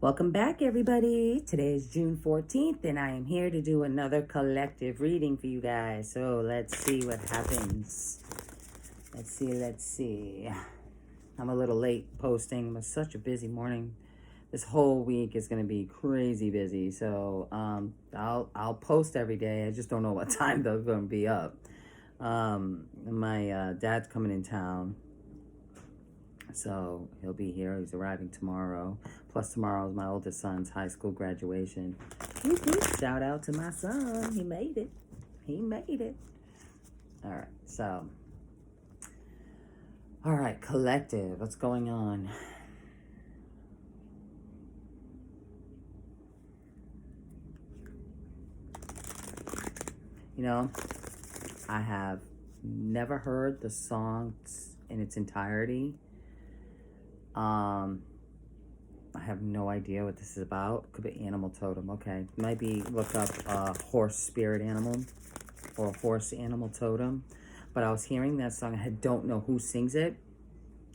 Welcome back, everybody. Today is June 14th, and I am here to do another collective reading for you guys. So let's see what happens. Let's see. I'm a little late posting. It was such a busy morning. This whole week is going to be crazy busy. So I'll post every day. I just don't know what time they're going to be up. My dad's coming in town. So he'll be here. He's arriving tomorrow. Plus tomorrow is my oldest son's high school graduation. Shout out to my son. He made it. All right. So, all right, collective. What's going on? You know, I have never heard the song in its entirety. I have no idea what this is about. Could be animal totem. Okay. Maybe look up horse spirit animal or horse animal totem. But I was hearing that song. I don't know who sings it.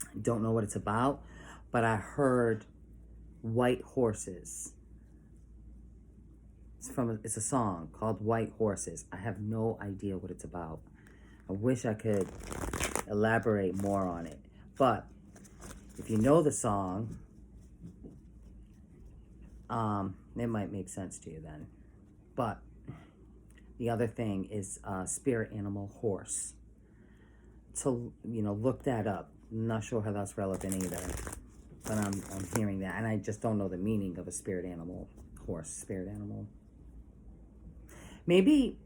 I don't know what it's about. But I heard White Horses. It's a song called White Horses. I have no idea what it's about. I wish I could elaborate more on it. But if you know the song, it might make sense to you then. But the other thing is spirit animal horse. So, look that up. I'm not sure how that's relevant either. But I'm hearing that. And I just don't know the meaning of a spirit animal horse, spirit animal. Maybe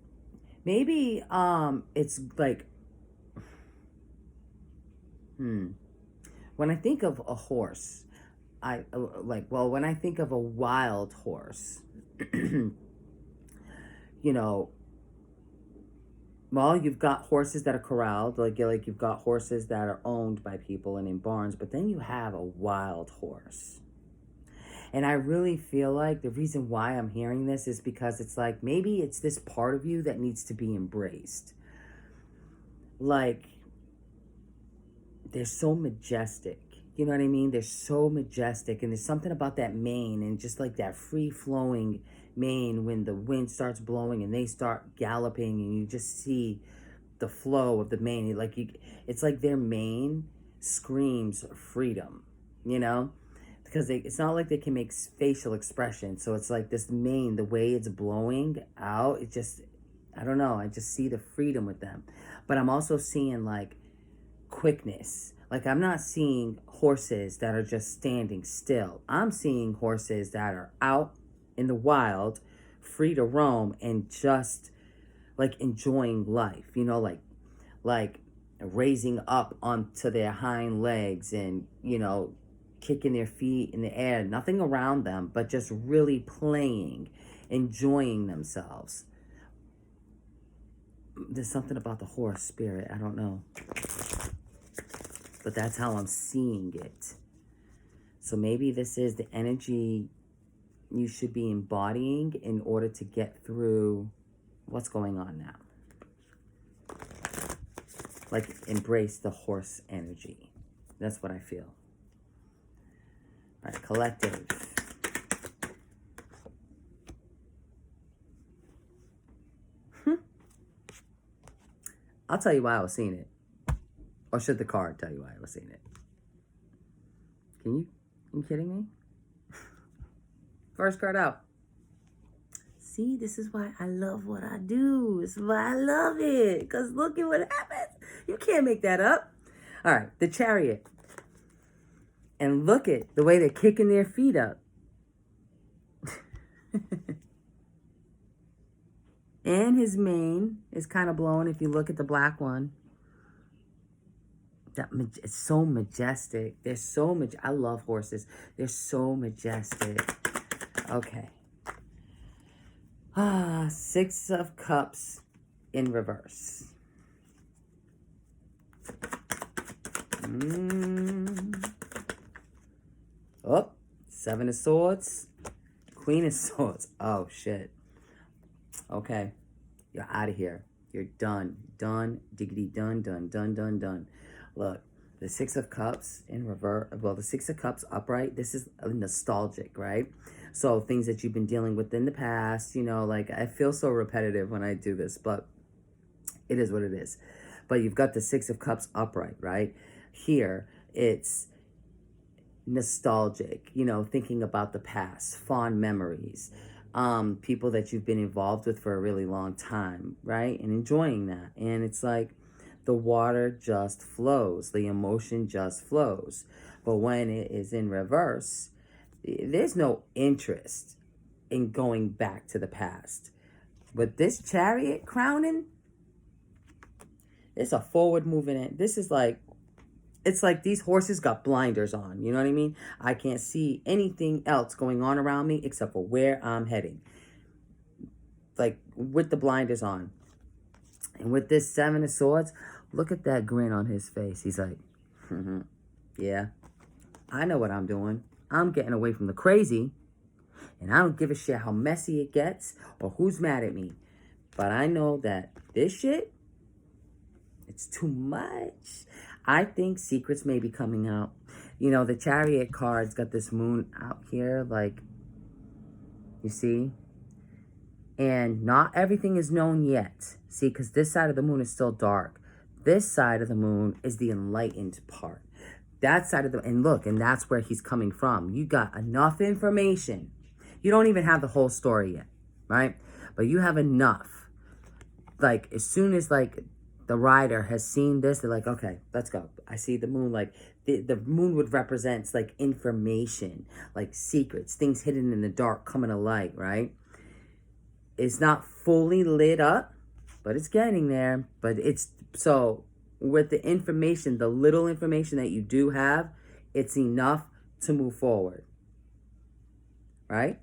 it's like, when I think of a horse, when I think of a wild horse, you've got horses that are corralled, like you've got horses that are owned by people and in barns, but then you have a wild horse. And I really feel like the reason why I'm hearing this is because it's like, maybe it's this part of you that needs to be embraced. Like, they're so majestic. You know what I mean? They're so majestic. And there's something about that mane and just like that free-flowing mane when the wind starts blowing and they start galloping and you just see the flow of the mane. It's like their mane screams freedom, Because it's not like they can make facial expression. So it's like this mane, the way it's blowing out, it just, I don't know. I just see the freedom with them. But I'm also seeing like quickness. Like, I'm not seeing horses that are just standing still. I'm seeing horses that are out in the wild, free to roam, and just like enjoying life, like raising up onto their hind legs and, kicking their feet in the air, nothing around them, but just really playing, enjoying themselves. There's something about the horse spirit. I don't know. But that's how I'm seeing it. So maybe this is the energy you should be embodying in order to get through what's going on now. Like, embrace the horse energy. That's what I feel. All right, collective. I'll tell you why I was seeing it. Or should the card tell you why I was seeing it? Are you kidding me? First card out. See, this is why I love what I do. This is why I love it. Because look at what happens. You can't make that up. All right, the Chariot. And look at the way they're kicking their feet up. And his mane is kind of blown if you look at the black one. It's so majestic. They're so I love horses. They're so majestic. Okay. Six of Cups in reverse. Oh, Seven of Swords. Queen of Swords. Oh, shit. Okay. You're out of here. You're done. Done. Diggity done. Look, The Six of Cups in reverse, well, the Six of Cups upright, this is nostalgic, right? So things that you've been dealing with in the past, you know, like I feel so repetitive when I do this, but it is what it is. But you've got the Six of Cups upright, right? Here, it's nostalgic, you know, thinking about the past, fond memories, people that you've been involved with for a really long time, right? And enjoying that. And it's like the water just flows, the emotion just flows. But when it is in reverse, there's no interest in going back to the past. But this Chariot crowning, it's a forward moving. This is like, it's like these horses got blinders on. You know what I mean? I can't see anything else going on around me except for where I'm heading. Like with the blinders on. And with this Seven of Swords, look at that grin on his face. He's like, yeah, I know what I'm doing. I'm getting away from the crazy. And I don't give a shit how messy it gets or who's mad at me. But I know that this shit, it's too much. I think secrets may be coming out. You know, the Chariot card's got this moon out here, like, you see? And not everything is known yet. See, because this side of the moon is still dark. This side of the moon is the enlightened part. That side of the, and look, and that's where he's coming from. You got enough information. You don't even have the whole story yet, right? But you have enough. Like, as soon as, like, the rider has seen this, they're like, okay, let's go. I see the moon. Like, the moon would represent, like, information, like secrets, things hidden in the dark coming to light, right? It's not fully lit up, but it's getting there. But it's, so with the information, the little information that you do have, it's enough to move forward, right?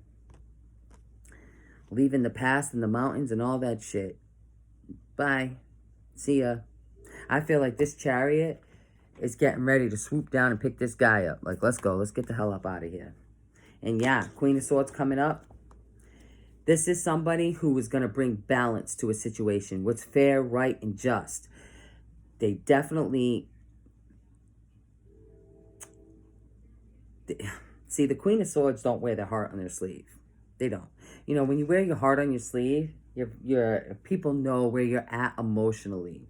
Leaving the past and the mountains and all that shit. Bye. See ya. I feel like this Chariot is getting ready to swoop down and pick this guy up. Like, let's go. Let's get the hell up out of here. And yeah, Queen of Swords coming up. This is somebody who is going to bring balance to a situation. What's fair, right, and just. They definitely... See, the Queen of Swords don't wear their heart on their sleeve. They don't. You know, when you wear your heart on your sleeve, your people know where you're at emotionally.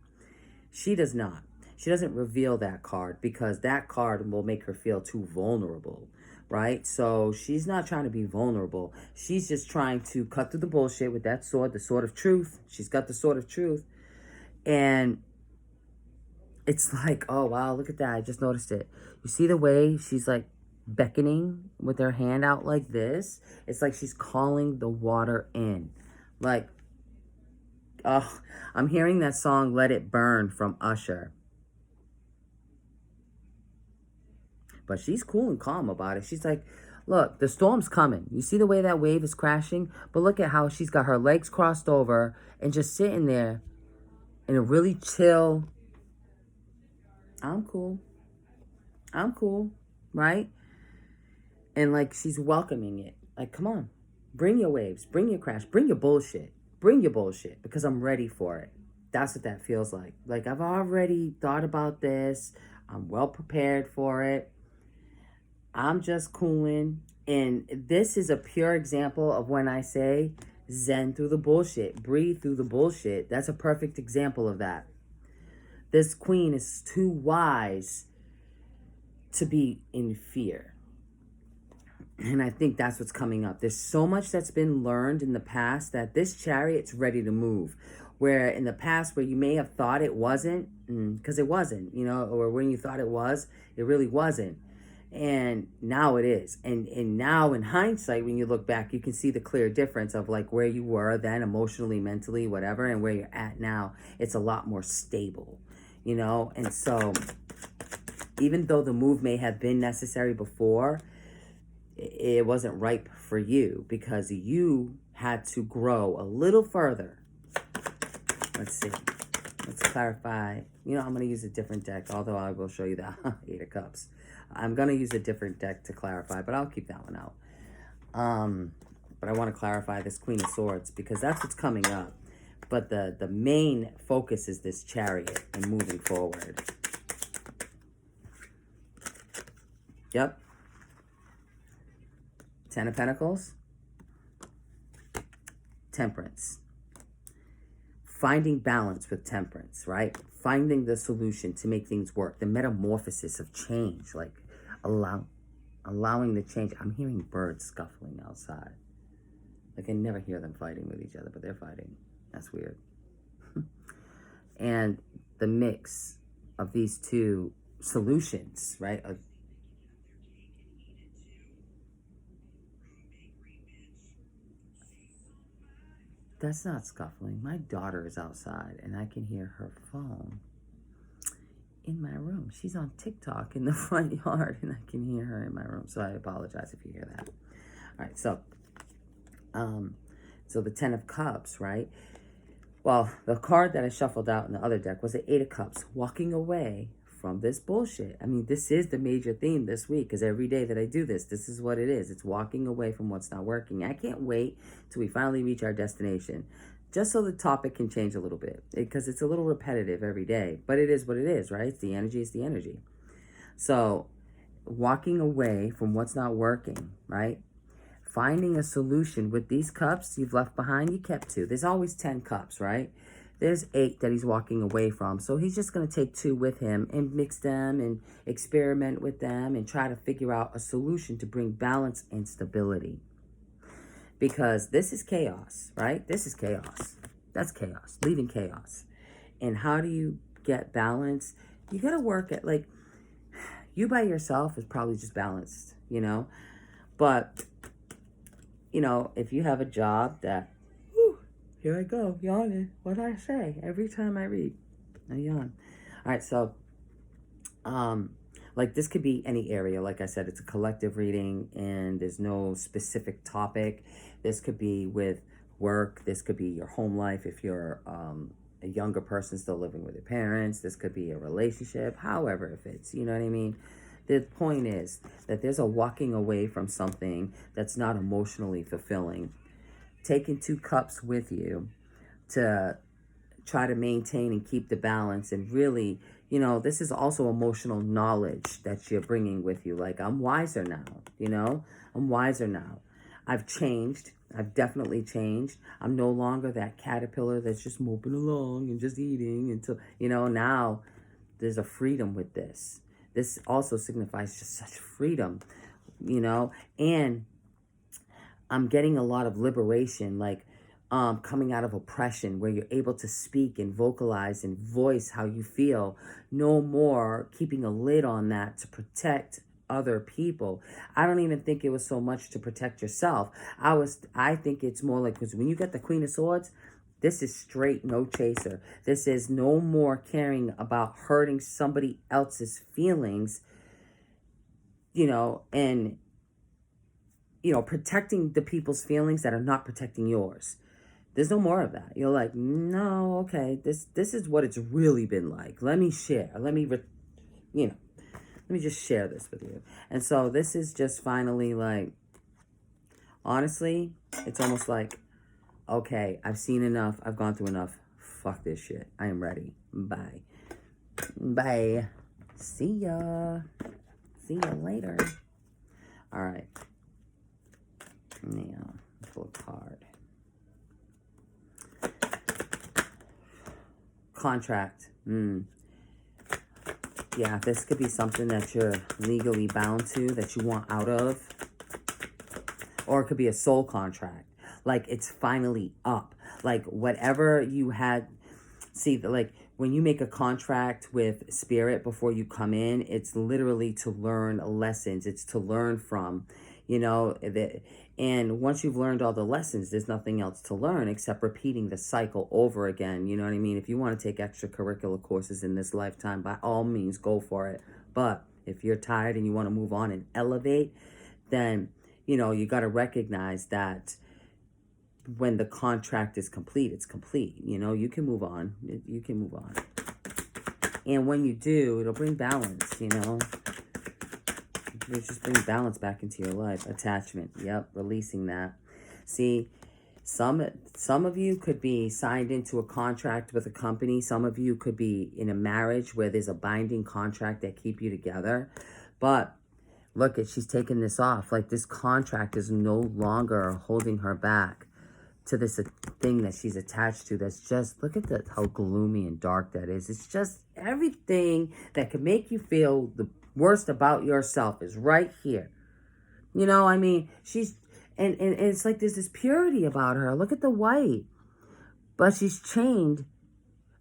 She does not. She doesn't reveal that card because that card will make her feel too vulnerable, right? So she's not trying to be vulnerable. She's just trying to cut through the bullshit with that sword, the sword of truth. She's got the sword of truth. And it's like, oh, wow, look at that. I just noticed it. You see the way she's like beckoning with her hand out like this? It's like she's calling the water in. Like, oh, I'm hearing that song, Let It Burn from Usher. But she's cool and calm about it. She's like, look, the storm's coming. You see the way that wave is crashing? But look at how she's got her legs crossed over and just sitting there in a really chill, I'm cool. I'm cool, right? And like she's welcoming it. Like, come on. Bring your waves. Bring your crash. Bring your bullshit. Bring your bullshit because I'm ready for it. That's what that feels like. Like, I've already thought about this. I'm well prepared for it. I'm just cooling. And this is a pure example of when I say zen through the bullshit. Breathe through the bullshit. That's a perfect example of that. This queen is too wise to be in fear. And I think that's what's coming up. There's so much that's been learned in the past that this Chariot's ready to move. Where in the past, where you may have thought it wasn't, because it wasn't, you know, or when you thought it was, it really wasn't. And now it is. And now in hindsight, when you look back, you can see the clear difference of like where you were then emotionally, mentally, whatever, and where you're at now. It's a lot more stable, you know. And so even though the move may have been necessary before, it wasn't ripe for you because you had to grow a little further. Let's see. Let's clarify. You know, I'm going to use a different deck, although I will show you the Eight of Cups. I'm going to use a different deck to clarify, but I'll keep that one out. But I want to clarify this Queen of Swords because that's what's coming up. But the main focus is this Chariot and moving forward. Yep. Ten of Pentacles. Temperance. Finding balance with temperance, right? Finding the solution to make things work. The metamorphosis of change, like allowing the change. I'm hearing birds scuffling outside. Like I never hear them fighting with each other, but they're fighting. That's weird. And the mix of these two solutions, right? That's not scuffling. My daughter is outside and I can hear her phone in my room. She's on TikTok in the front yard and I can hear her in my room. So I apologize if you hear that. All right, so the Ten of Cups, right? Well, the card that I shuffled out in the other deck was the Eight of Cups, walking away from this bullshit. I mean, this is the major theme this week, because every day that I do this, this is what it is. It's walking away from what's not working. I can't wait till we finally reach our destination, just so the topic can change a little bit, because it's a little repetitive every day, but it is what it is, right? It's the energy, it's the energy. So walking away from what's not working, right? Finding a solution with these cups you've left behind, you kept 2. There's always 10 cups, right? There's 8 that he's walking away from. So he's just going to take 2 with him and mix them and experiment with them and try to figure out a solution to bring balance and stability. Because this is chaos, right? This is chaos. That's chaos, leaving chaos. And how do you get balance? You got to work at, like, you by yourself is probably just balanced, you know? But, you know, if you have a job that, here I go, yawning. What do I say? Every time I read, I yawn. All right, so, like this could be any area. Like I said, it's a collective reading and there's no specific topic. This could be with work. This could be your home life if you're a younger person still living with your parents. This could be a relationship, however it fits. You know what I mean? The point is that there's a walking away from something that's not emotionally fulfilling. Taking 2 cups with you to try to maintain and keep the balance. And really, you know, this is also emotional knowledge that you're bringing with you. Like, I'm wiser now, you know? I'm wiser now. I've changed. I've definitely changed. I'm no longer that caterpillar that's just moping along and just eating until, you know, now there's a freedom with this. This also signifies just such freedom, you know? And I'm getting a lot of liberation, like coming out of oppression, where you're able to speak and vocalize and voice how you feel. No more keeping a lid on that to protect other people. I don't even think it was so much to protect yourself. I think it's more like, because when you get the Queen of Swords, this is straight no chaser. This is no more caring about hurting somebody else's feelings, you know, and you know, protecting the people's feelings that are not protecting yours. There's no more of that. You're like, no, okay, this is what it's really been like. Let me share. Let me just share this with you. And so this is just finally like, honestly, it's almost like, okay, I've seen enough. I've gone through enough. Fuck this shit. I am ready. Bye. Bye. See ya. See ya later. All right. Now, pull a card. Contract. Yeah, this could be something that you're legally bound to, that you want out of. Or it could be a soul contract. Like, it's finally up. Like, whatever you had... See, like, when you make a contract with spirit before you come in, it's literally to learn lessons. It's to learn from, you know... And once you've learned all the lessons, there's nothing else to learn except repeating the cycle over again. You know what I mean? If you want to take extracurricular courses in this lifetime, by all means, go for it. But if you're tired and you want to move on and elevate, then, you know, you got to recognize that when the contract is complete, it's complete. You know, you can move on. You can move on. And when you do, it'll bring balance, you know. It just brings balance back into your life. Attachment. Yep, releasing that. See, some of you could be signed into a contract with a company. Some of you could be in a marriage where there's a binding contract that keep you together. But Look at, she's taking this off. Like, this contract is no longer holding her back to this thing that she's attached to. That's just, look at that, how gloomy and dark that is. It's just everything that could make you feel the worst about yourself is right here. You know, I mean, she's, and it's like there's this purity about her. Look at the white. But she's chained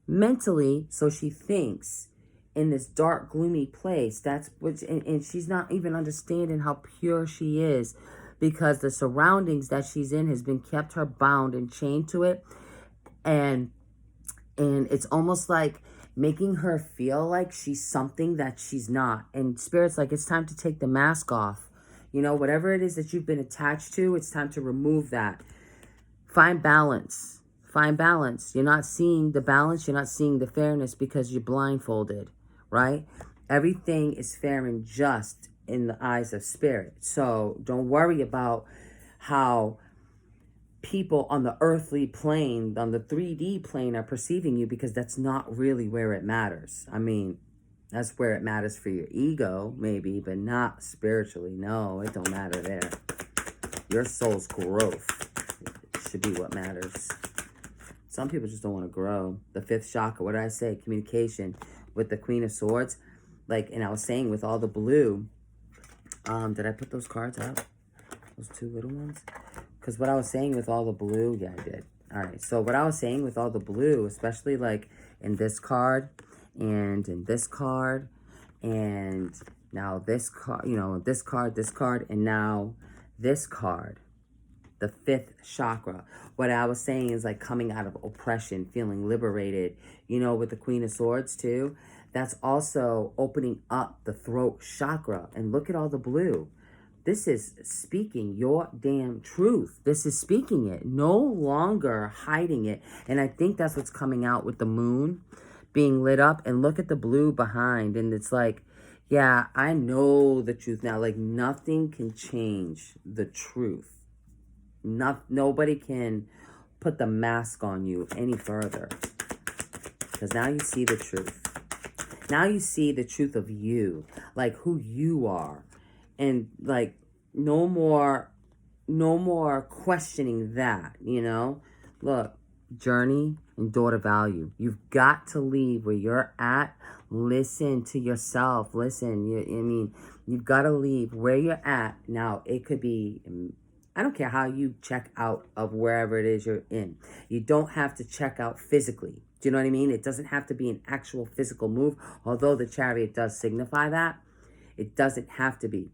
mentally, so she thinks, in this dark, gloomy place. That's what, and she's not even understanding how pure she is, because the surroundings that she's in has been kept her bound and chained to it. And it's almost like making her feel like she's something that she's not. And Spirit's like, it's time to take the mask off. You know, whatever it is that you've been attached to, it's time to remove that. Find balance. Find balance. You're not seeing the balance. You're not seeing the fairness because you're blindfolded, right? Everything is fair and just in the eyes of Spirit. So don't worry about how people on the earthly plane, on the 3D plane, are perceiving you, because that's not really where it matters. I mean, that's where it matters for your ego, maybe, but not spiritually. No, it don't matter there. Your soul's growth should be what matters. Some people just don't want to grow. The fifth chakra, what did I say? Communication with the Queen of Swords. Like, and I was saying with all the blue, did I put those cards out? Those two little ones? Because what I was saying with all the blue, yeah, I did. All right, so what I was saying with all the blue, especially like in this card, and in this card, and now this card, you know, this card, and now this card, the fifth chakra. What I was saying is like coming out of oppression, feeling liberated, you know, with the Queen of Swords too. That's also opening up the throat chakra. And look at all the blue. This is speaking your damn truth. This is speaking it, no longer hiding it. And I think that's what's coming out with the moon being lit up. And look at the blue behind. And it's like, yeah, I know the truth now. Like, nothing can change the truth. Nobody can put the mask on you any further. Because now you see the truth. Now you see the truth of you. Like, who you are. And, like, no more questioning that, you know? Look, journey and daughter value. You've got to leave where you're at. Listen to yourself. Listen, you've got to leave where you're at. Now, it could be, I don't care how you check out of wherever it is you're in. You don't have to check out physically. Do you know what I mean? It doesn't have to be an actual physical move, although the Chariot does signify that. It doesn't have to be.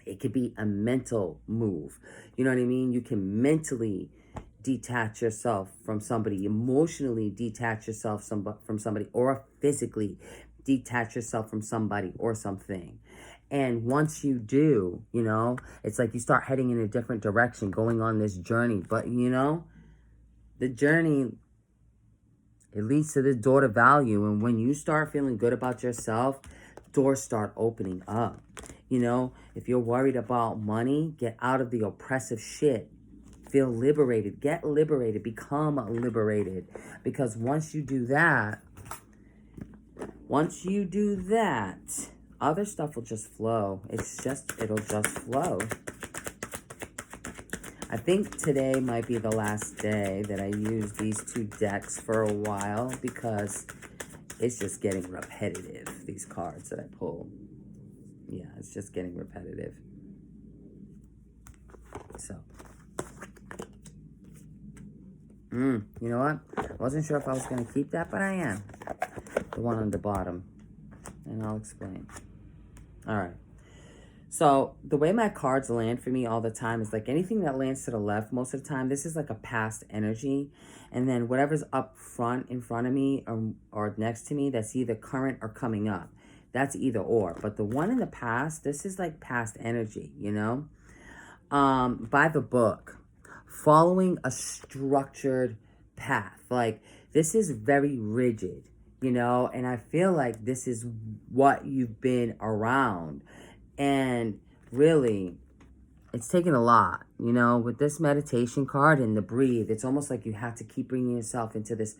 It could be a mental move. You know what I mean? You can mentally detach yourself from somebody, emotionally detach yourself from somebody, or physically detach yourself from somebody or something. And once you do, you know, it's like you start heading in a different direction, going on this journey. But, you know, the journey, it leads to the door to value. And when you start feeling good about yourself, doors start opening up. You know, if you're worried about money, get out of the oppressive shit. Feel liberated. Get liberated. Become liberated. Because once you do that, other stuff will just flow. It'll just flow. I think today might be the last day that I use these two decks for a while, because it's just getting repetitive, these cards that I pull. Yeah, it's just getting repetitive. So, you know what? I wasn't sure if I was going to keep that, but I am. The one on the bottom. And I'll explain. All right. So, the way my cards land for me all the time is like anything that lands to the left most of the time, this is like a past energy. And then whatever's up front, in front of me, or next to me, that's either current or coming up. That's either or. But the one in the past, this is like past energy, you know? By the book. Following a structured path. Like, this is very rigid, you know? And I feel like this is what you've been around. And really, it's taken a lot, you know? With this meditation card and the breathe, it's almost like you have to keep bringing yourself into this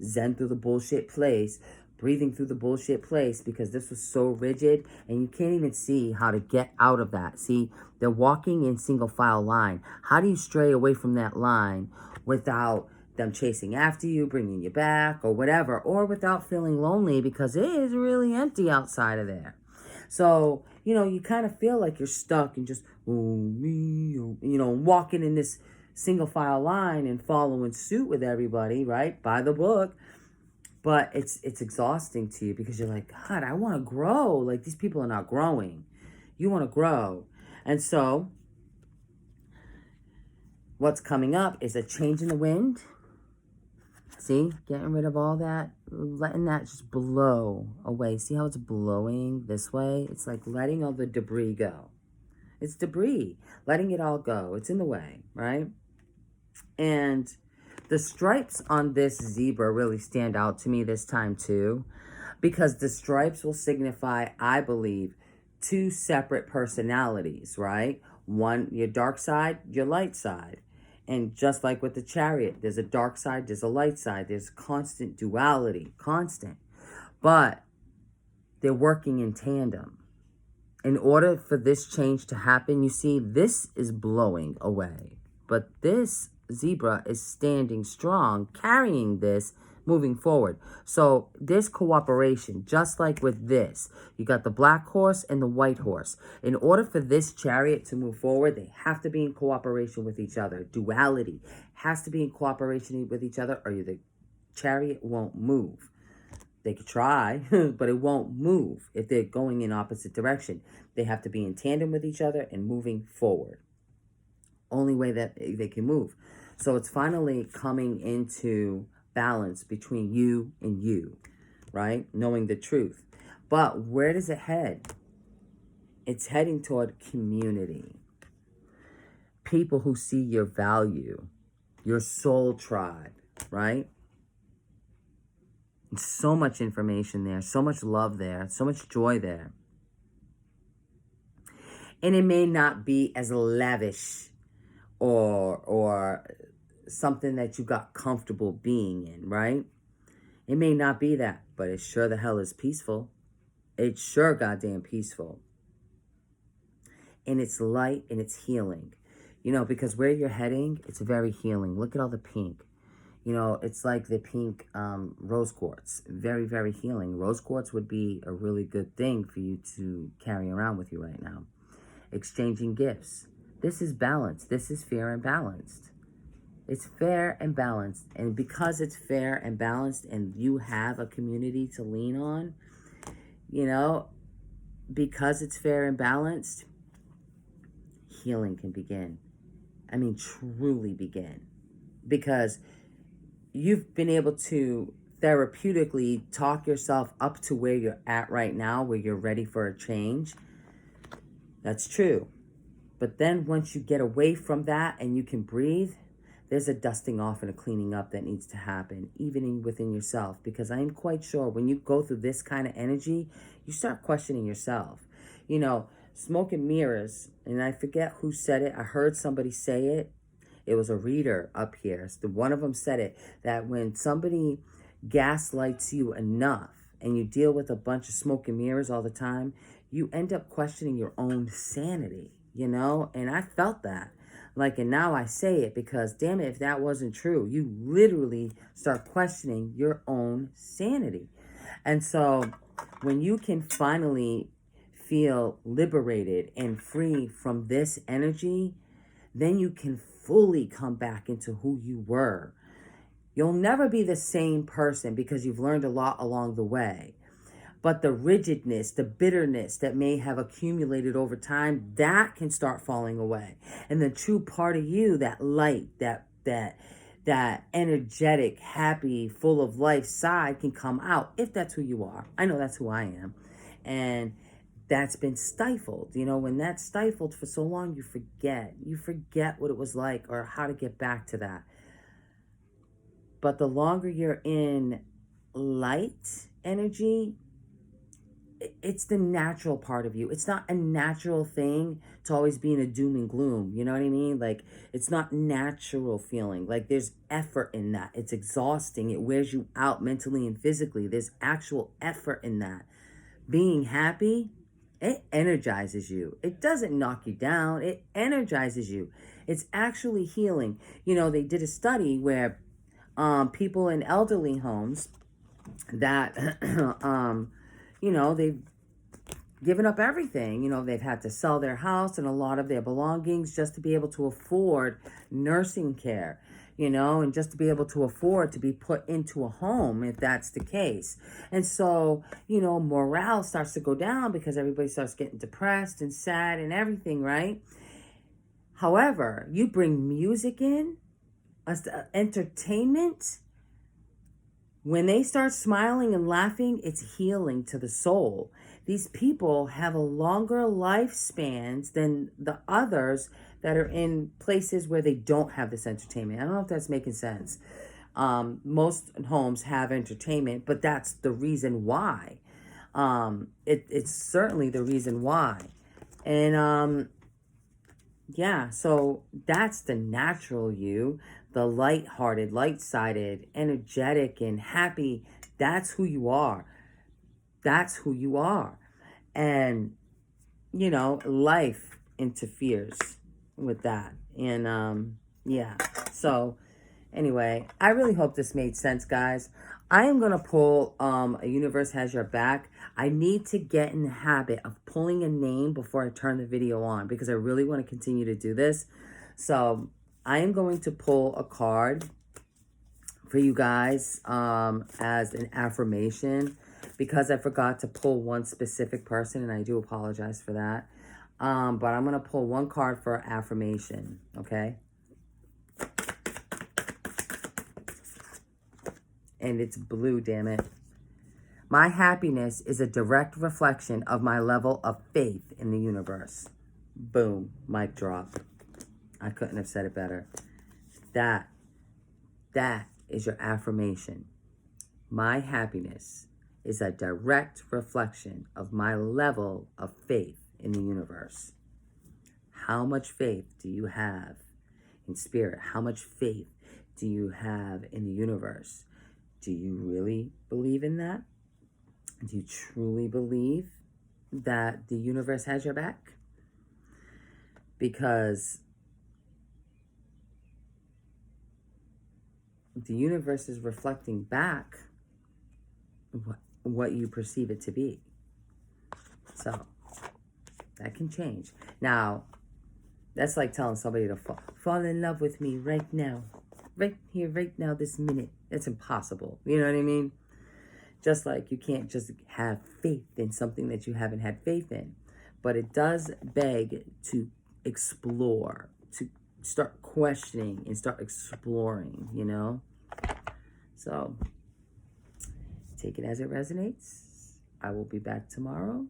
Zen through the bullshit place. breathing through the bullshit place because this was so rigid and you can't even see how to get out of that. See, they're walking in single file line. How do you stray away from that line without them chasing after you, bringing you back or whatever, or without feeling lonely because it is really empty outside of there? So, you kind of feel like you're stuck and just, walking in this single file line and following suit with everybody, right? By the book. But it's exhausting to you because you're like, God, I want to grow. Like, these people are not growing. You want to grow. And so what's coming up is a change in the wind. See, getting rid of all that, letting that just blow away. See how it's blowing this way? It's like letting all the debris go. It's debris, letting it all go. It's in the way, right? And the stripes on this zebra really stand out to me this time too, because the stripes will signify, I believe, two separate personalities, right? One, your dark side, your light side. And just like with the Chariot, there's a dark side, there's a light side, there's constant duality, constant. But they're working in tandem. In order for this change to happen, you see, this is blowing away. But this zebra is standing strong, carrying this, moving forward. So there's cooperation, just like with this. You got the black horse and the white horse. In order for this Chariot to move forward, they have to be in cooperation with each other. Duality has to be in cooperation with each other, or the Chariot won't move. They could try, but it won't move if they're going in opposite direction. They have to be in tandem with each other and moving forward. Only way that they can move. So it's finally coming into balance between you and you, right? Knowing the truth. But where does it head? It's heading toward community. People who see your value, your soul tribe, right? And so much information there, so much love there, so much joy there. And it may not be as lavish or something that you got comfortable being in, right? It may not be that, but it sure the hell is peaceful. It's sure goddamn peaceful. And it's light and it's healing. Because where you're heading, it's very healing. Look at all the pink. It's like the pink rose quartz. Very, very healing. Rose quartz would be a really good thing for you to carry around with you right now. Exchanging gifts. This is balanced. This is fair and balanced. It's fair and balanced. And because it's fair and balanced and you have a community to lean on, because it's fair and balanced, healing can begin. I mean, truly begin. Because you've been able to therapeutically talk yourself up to where you're at right now, where you're ready for a change. That's true. But then once you get away from that and you can breathe, there's a dusting off and a cleaning up that needs to happen, even within yourself. Because I'm quite sure when you go through this kind of energy, you start questioning yourself. Smoke and mirrors, and I forget who said it. I heard somebody say it. It was a reader up here. So one of them said it, that when somebody gaslights you enough and you deal with a bunch of smoke and mirrors all the time, you end up questioning your own sanity, And I felt that. And now I say it because, damn it, if that wasn't true, you literally start questioning your own sanity. And so when you can finally feel liberated and free from this energy, then you can fully come back into who you were. You'll never be the same person because you've learned a lot along the way. But the rigidness, the bitterness that may have accumulated over time, that can start falling away. And the true part of you, that light, that energetic, happy, full of life side can come out if that's who you are. I know that's who I am. And that's been stifled. When that's stifled for so long, you forget what it was like or how to get back to that. But the longer you're in light energy, it's the natural part of you. It's not a natural thing to always be in a doom and gloom. You know what I mean? Like, it's not natural feeling. Like, there's effort in that. It's exhausting. It wears you out mentally and physically. There's actual effort in that. Being happy, it energizes you. It doesn't knock you down. It energizes you. It's actually healing. You know, they did a study where people in elderly homes that, you know, they've given up everything. You know, they've had to sell their house and a lot of their belongings just to be able to afford nursing care, you know, and just to be able to afford to be put into a home if that's the case. And so, you know, morale starts to go down because everybody starts getting depressed and sad and everything, right? However, you bring music in, entertainment. When they start smiling and laughing, it's healing to the soul. These people have a longer lifespans than the others that are in places where they don't have this entertainment. I don't know if that's making sense. Most homes have entertainment, but that's the reason why. It's certainly the reason why. And yeah, so that's the natural you, the light-hearted, light-sided, energetic, and happy. That's who you are. That's who you are. And, you know, life interferes with that. And, yeah. So, anyway, I really hope this made sense, guys. I am going to pull A Universe Has Your Back. I need to get in the habit of pulling a name before I turn the video on because I really want to continue to do this. So I am going to pull a card for you guys as an affirmation because I forgot to pull one specific person, and I do apologize for that. But I'm going to pull one card for affirmation, okay? And it's blue, damn it. My happiness is a direct reflection of my level of faith in the universe. Boom, mic drop. I couldn't have said it better. That is your affirmation. My happiness is a direct reflection of my level of faith in the universe. How much faith do you have in spirit? How much faith do you have in the universe? Do you really believe in that? Do you truly believe that the universe has your back? Because the universe is reflecting back what you perceive it to be. So that can change. Now, that's like telling somebody to fall in love with me right now. Right here, right now, this minute. It's impossible. You know what I mean? Just like you can't just have faith in something that you haven't had faith in. But it does beg to explore, to start questioning and start exploring, you know? So, take it as it resonates. I will be back tomorrow.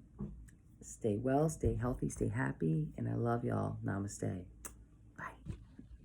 Stay well, stay healthy, stay happy, and I love y'all. Namaste.